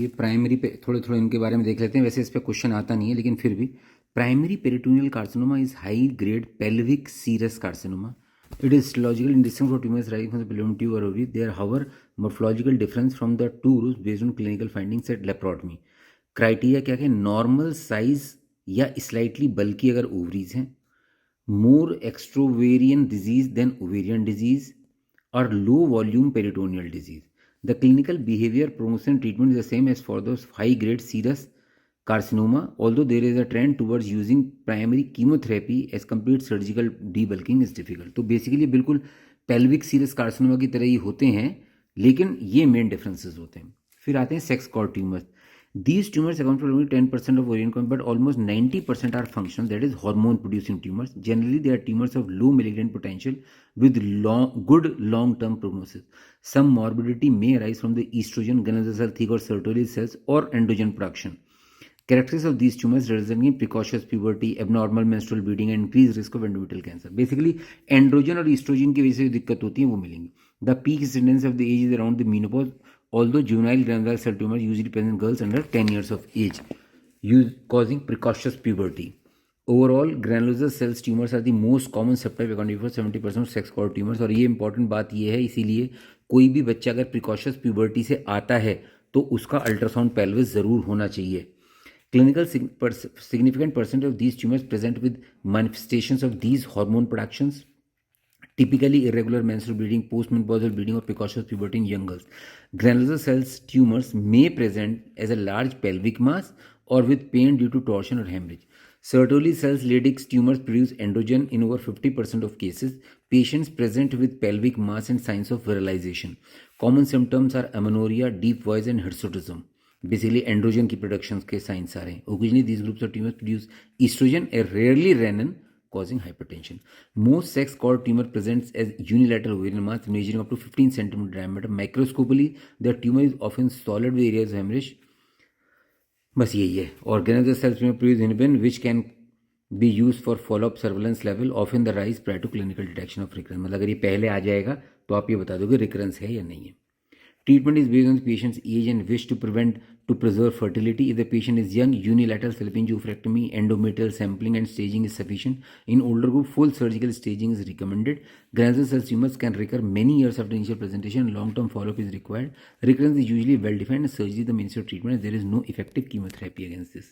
ये प्राइमरी पे थोड़े थोड़े इनके बारे में देख लेते हैं। वैसे इस पे क्वेश्चन आता नहीं है, लेकिन फिर भी primary peritoneal carcinoma is high grade pelvic serous carcinoma. It is histologically indistinct from tumors arising from the pelvic tube or ovary. There are, however, morphological difference from the two groups based on clinical findings at laparotomy. Criteria क्या है? Normal size या slightly बल्कि अगर ovaries हैं, मोर एक्सट्रोवेरियन disease then ovarian disease, और low volume peritoneal disease. The clinical behavior, promotion, treatment is the same as for those high-grade serous carcinoma, although there is a trend towards using primary chemotherapy as compared surgical debulking is difficult. तो basically बिल्कुल pelvic serous carcinoma की तरह ही होते हैं, लेकिन ये main differences होते हैं. फिर आते हैं sex cord tumours. These tumors account for only 10% of ovarian cancer, but almost 90% are functional, that is hormone-producing tumors. Generally, they are tumors of low malignant potential with good long-term prognosis. Some morbidity may arise from the estrogen, granular cell, thick or Sertoli cells, or androgen production. Characteristics of these tumors resulting in precocious puberty, abnormal menstrual bleeding, and increased risk of endometrial cancer. Basically, androgen और estrogen की वजह से जो दिक्कत होती है वो मिलेंगी. The peak incidence of the age is around the menopause, although juvenile granular cell tumors usually present in girls under 10 years of age, causing precocious puberty. Overall, granular cells tumors are the most common subtype, accounting for 70% of sex cord tumors. और ये important बात ये है, इसीलिए कोई भी बच्चा अगर प्रिकॉशियस प्यूबर्टी से आता है तो उसका अल्ट्रासाउंड पेल्विस ज़रूर होना चाहिए. Clinical significant percent of these tumors present with manifestations of these hormone productions, typically irregular menstrual bleeding, postmenopausal bleeding, or precocious puberty in young girls. Granular cells tumors may present as a large pelvic mass or with pain due to torsion or hemorrhage. Sertoli cells Ladix tumors produce androgen in over 50% of cases. Patients present with pelvic mass and signs of virilization. Common symptoms are amenorrhea, deep voice, and hirsutism. Basically, androgen की productions के signs आ रहे हैं. Occasionally, these groups of tumors produce estrogen, and rarely renin, causing hypertension. Most sex cord tumor presents as unilateral ovarian mass measuring up to 15 cm diameter. Microscopically, the tumor is often solid with areas of hemorrhage. बस यही है. और granular cells में produce inhibin, which can be used for follow-up surveillance level, often the rise prior to clinical detection of recurrence. मतलब अगर ये पहले आ जाएगा तो आप ये बता दोगे रिकरेंस है या नहीं है. Treatment is based on the patient's age and wish to preserve fertility. If the patient is young, unilateral salpingo-oophorectomy, endometrial sampling and staging is sufficient. In older group, full surgical staging is recommended. Granular cell tumors can recur many years after initial presentation. Long-term follow-up is required. Recurrence is usually well-defined and surgery is the mainstay of treatment, and there is no effective chemotherapy against this.